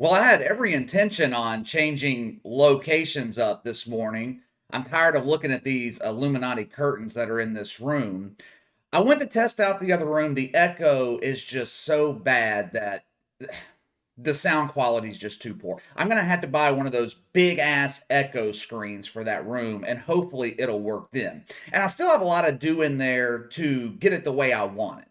Well, I had every intention on changing locations up this morning. I'm tired of looking at these Illuminati curtains that are in this room. I went to test out the other room. The echo is just so bad that the sound quality is just too poor. I'm going to have to buy one of those big ass echo screens for that room, and hopefully it'll work then. And I still have a lot to do in there to get it the way I want it.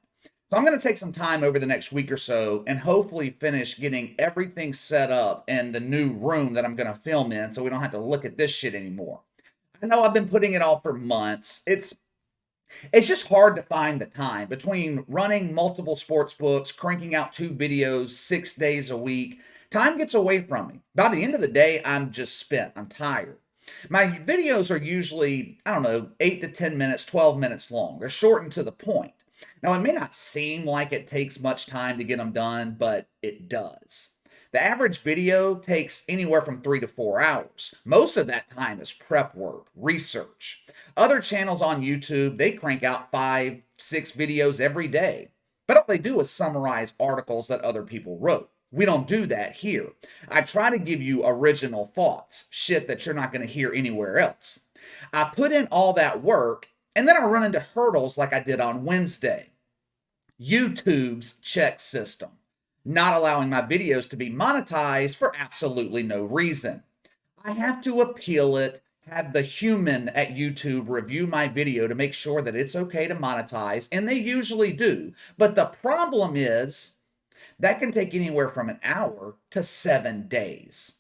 So I'm going to take some time over the next week or so and hopefully finish getting everything set up in the new room that I'm going to film in so we don't have to look at this shit anymore. I know I've been putting it off for months. It's just hard to find the time between running multiple sports books, cranking out 2 videos 6 days a week. Time gets away from me. By the end of the day, I'm just spent. I'm tired. My videos are usually, I don't know, 8 to 10 minutes, 12 minutes long. They're short and to the point. Now, it may not seem like it takes much time to get them done, but it does. The average video takes anywhere from 3 to 4 hours. Most of that time is prep work, research. Other channels on YouTube, they crank out 5, 6 videos every day. But all they do is summarize articles that other people wrote. We don't do that here. I try to give you original thoughts, shit that you're not going to hear anywhere else. I put in all that work, and then I run into hurdles like I did on Wednesday. YouTube's check system, not allowing my videos to be monetized for absolutely no reason. I have to appeal it, have the human at YouTube review my video to make sure that it's okay to monetize, and they usually do. But the problem is that can take anywhere from an hour to 7 days.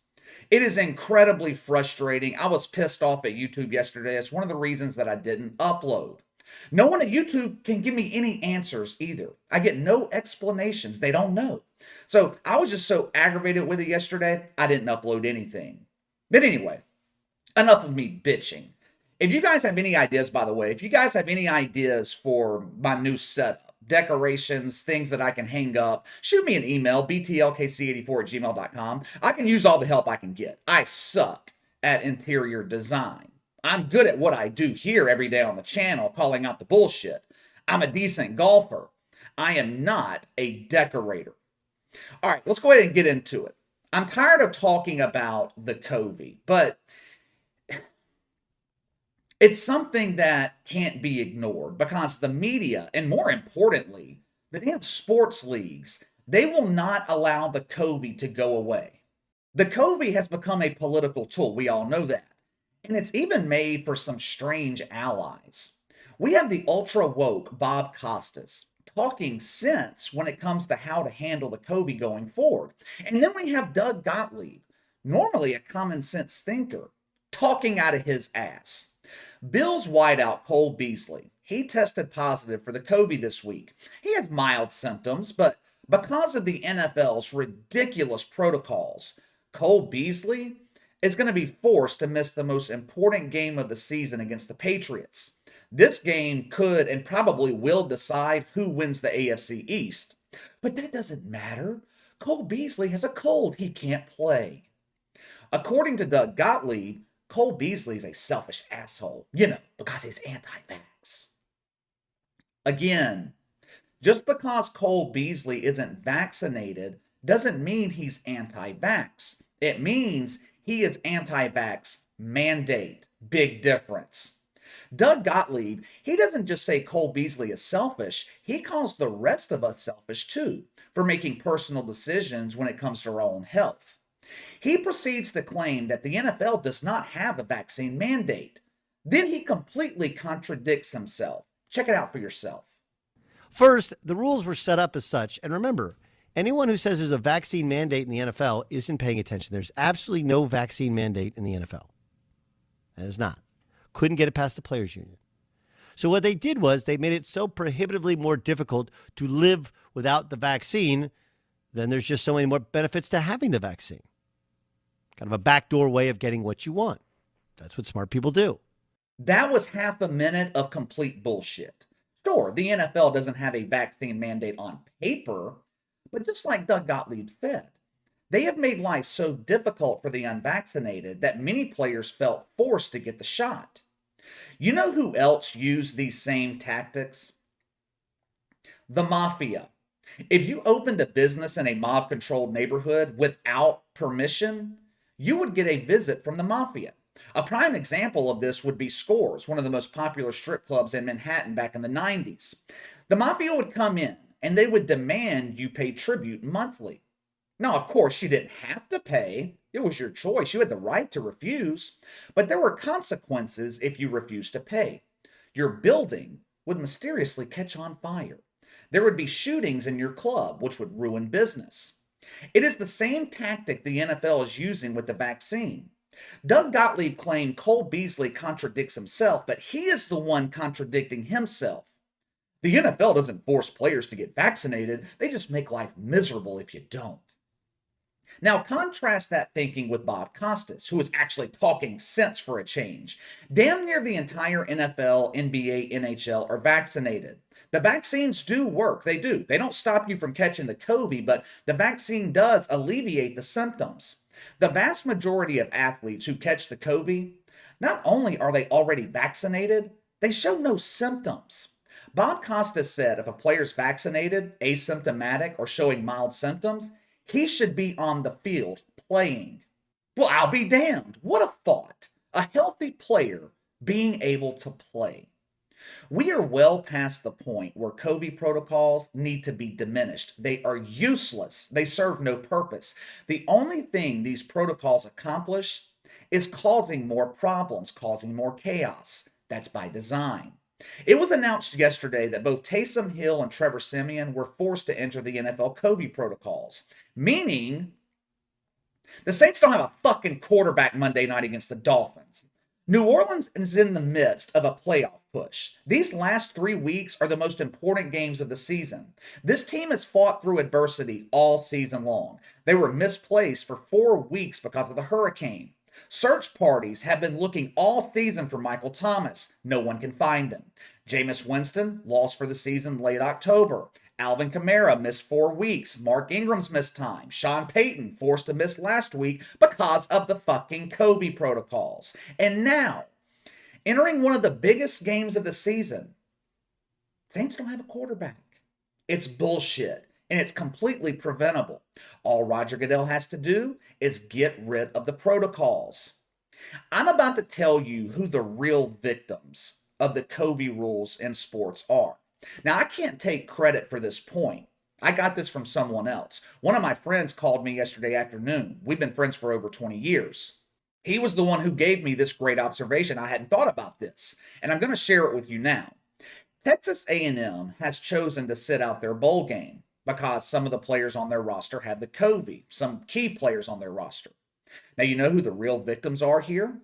It is incredibly frustrating. I was pissed off at YouTube yesterday. It's one of the reasons that I didn't upload. No one at YouTube can give me any answers either. I get no explanations. They don't know. So I was just so aggravated with it yesterday, I didn't upload anything. But anyway, enough of me bitching. If you guys have any ideas, by the way, if you guys have any ideas for my new setup, decorations, things that I can hang up, shoot me an email, btlkc84@gmail.com. I can use all the help I can get. I suck at interior design. I'm good at what I do here every day on the channel, calling out the bullshit. I'm a decent golfer. I am not a decorator. All right, let's go ahead and get into it. I'm tired of talking about the COVID, but it's something that can't be ignored because the media, and more importantly, the damn sports leagues, they will not allow the COVID to go away. The COVID has become a political tool. We all know that. And it's even made for some strange allies. We have the ultra woke Bob Costas talking sense when it comes to how to handle the COVID going forward. And then we have Doug Gottlieb, normally a common sense thinker, talking out of his ass. Bills wideout Cole Beasley, he tested positive for the COVID this week. He has mild symptoms, but because of the NFL's ridiculous protocols, Cole Beasley is going to be forced to miss the most important game of the season against the Patriots. This game could and probably will decide who wins the AFC East. But that doesn't matter. Cole Beasley has a cold. He can't play. According to Doug Gottlieb, Cole Beasley's a selfish asshole, because he's anti-vax. Again, just because Cole Beasley isn't vaccinated doesn't mean he's anti-vax. It means he is anti-vax mandate. Big difference. Doug Gottlieb, he doesn't just say Cole Beasley is selfish, he calls the rest of us selfish too for making personal decisions when it comes to our own health. He proceeds to claim that the NFL does not have a vaccine mandate. Then he completely contradicts himself. Check it out for yourself. First, the rules were set up as such. And remember, anyone who says there's a vaccine mandate in the NFL isn't paying attention. There's absolutely no vaccine mandate in the NFL. There's not. Couldn't get it past the players union. So what they did was they made it so prohibitively more difficult to live without the vaccine, then there's just so many more benefits to having the vaccine. Kind of a backdoor way of getting what you want. That's what smart people do. That was half a minute of complete bullshit. Sure, the NFL doesn't have a vaccine mandate on paper, but just like Doug Gottlieb said, they have made life so difficult for the unvaccinated that many players felt forced to get the shot. You know who else used these same tactics? The mafia. If you opened a business in a mob controlled neighborhood without permission, you would get a visit from the mafia. A prime example of this would be Scores, one of the most popular strip clubs in Manhattan back in the 90s. The mafia would come in and they would demand you pay tribute monthly. Now, of course, you didn't have to pay. It was your choice. You had the right to refuse. But there were consequences if you refused to pay. Your building would mysteriously catch on fire. There would be shootings in your club, which would ruin business. It is the same tactic the NFL is using with the vaccine. Doug Gottlieb claimed Cole Beasley contradicts himself, but he is the one contradicting himself. The NFL doesn't force players to get vaccinated, they just make life miserable if you don't. Now, contrast that thinking with Bob Costas, who is actually talking sense for a change. Damn near the entire NFL, NBA, NHL are vaccinated. The vaccines do work. They do. They don't stop you from catching the COVID, but the vaccine does alleviate the symptoms. The vast majority of athletes who catch the COVID, not only are they already vaccinated, they show no symptoms. Bob Costas said if a player's vaccinated, asymptomatic, or showing mild symptoms, he should be on the field playing. Well, I'll be damned. What a thought. A healthy player being able to play. We are well past the point where COVID protocols need to be diminished. They are useless. They serve no purpose. The only thing these protocols accomplish is causing more problems, causing more chaos. That's by design. It was announced yesterday that both Taysom Hill and Trevor Siemian were forced to enter the NFL COVID protocols, meaning the Saints don't have a fucking quarterback Monday night against the Dolphins. New Orleans is in the midst of a playoff push. These last 3 weeks are the most important games of the season. This team has fought through adversity all season long. They were misplaced for 4 weeks because of the hurricane. Search parties have been looking all season for Michael Thomas. No one can find him. Jameis Winston lost for the season late October. Alvin Kamara missed 4 weeks. Mark Ingram's missed time. Sean Payton forced to miss last week because of the fucking COVID protocols. And now, entering one of the biggest games of the season, Saints don't have a quarterback. It's bullshit. And it's completely preventable. All Roger Goodell has to do is get rid of the protocols. I'm about to tell you who the real victims of the COVID rules in sports are. Now, I can't take credit for this point. I got this from someone else. One of my friends called me yesterday afternoon. We've been friends for over 20 years. He was the one who gave me this great observation. I hadn't thought about this, and I'm going to share it with you now. Texas A&M has chosen to sit out their bowl game because some of the players on their roster have the COVID, some key players on their roster. Now, you know who the real victims are here?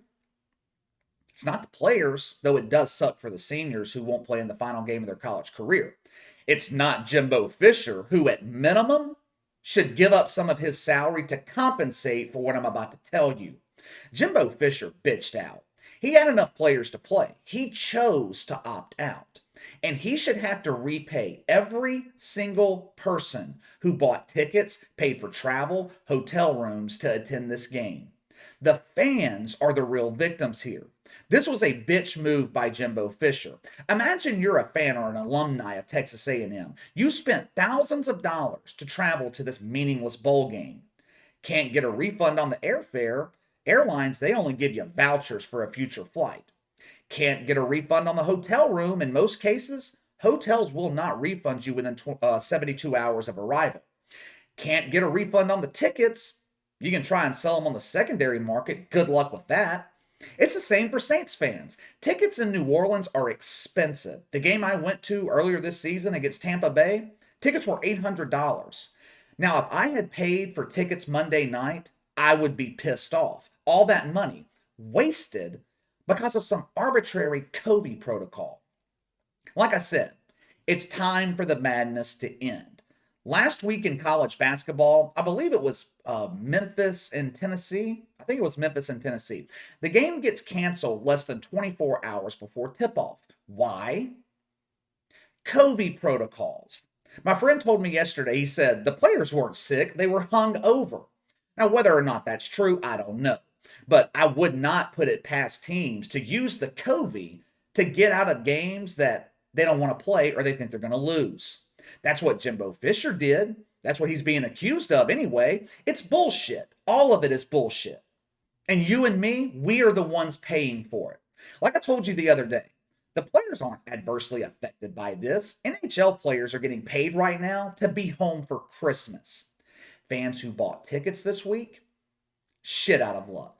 It's not the players, though it does suck for the seniors who won't play in the final game of their college career. It's not Jimbo Fisher, who at minimum should give up some of his salary to compensate for what I'm about to tell you. Jimbo Fisher bitched out. He had enough players to play. He chose to opt out. And he should have to repay every single person who bought tickets, paid for travel, hotel rooms to attend this game. The fans are the real victims here. This was a bitch move by Jimbo Fisher. Imagine you're a fan or an alumni of Texas A&M. You spent thousands of dollars to travel to this meaningless bowl game. Can't get a refund on the airfare. Airlines, they only give you vouchers for a future flight. Can't get a refund on the hotel room. In most cases, hotels will not refund you within 72 hours of arrival. Can't get a refund on the tickets. You can try and sell them on the secondary market. Good luck with that. It's the same for Saints fans. Tickets in New Orleans are expensive. The game I went to earlier this season against Tampa Bay, tickets were $800. Now, if I had paid for tickets Monday night, I would be pissed off. All that money wasted because of some arbitrary COVID protocol. Like I said, it's time for the madness to end. Last week in college basketball, I believe it was Memphis and Tennessee. I think it was Memphis and Tennessee. The game gets canceled less than 24 hours before tip-off. Why? COVID protocols. My friend told me yesterday, he said the players weren't sick, they were hung over. Now, whether or not that's true, I don't know. But I would not put it past teams to use the COVID to get out of games that they don't want to play or they think they're going to lose. That's what Jimbo Fisher did. That's what he's being accused of anyway. It's bullshit. All of it is bullshit. And you and me, we are the ones paying for it. Like I told you the other day, the players aren't adversely affected by this. NHL players are getting paid right now to be home for Christmas. Fans who bought tickets this week, shit out of luck.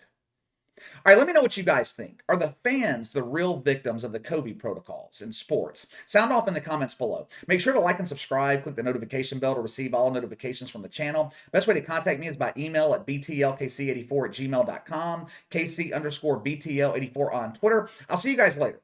All right, let me know what you guys think. Are the fans the real victims of the COVID protocols in sports? Sound off in the comments below. Make sure to like and subscribe. Click the notification bell to receive all notifications from the channel. Best way to contact me is by email at btlkc84@gmail.com, KC_BTL84 on Twitter. I'll see you guys later.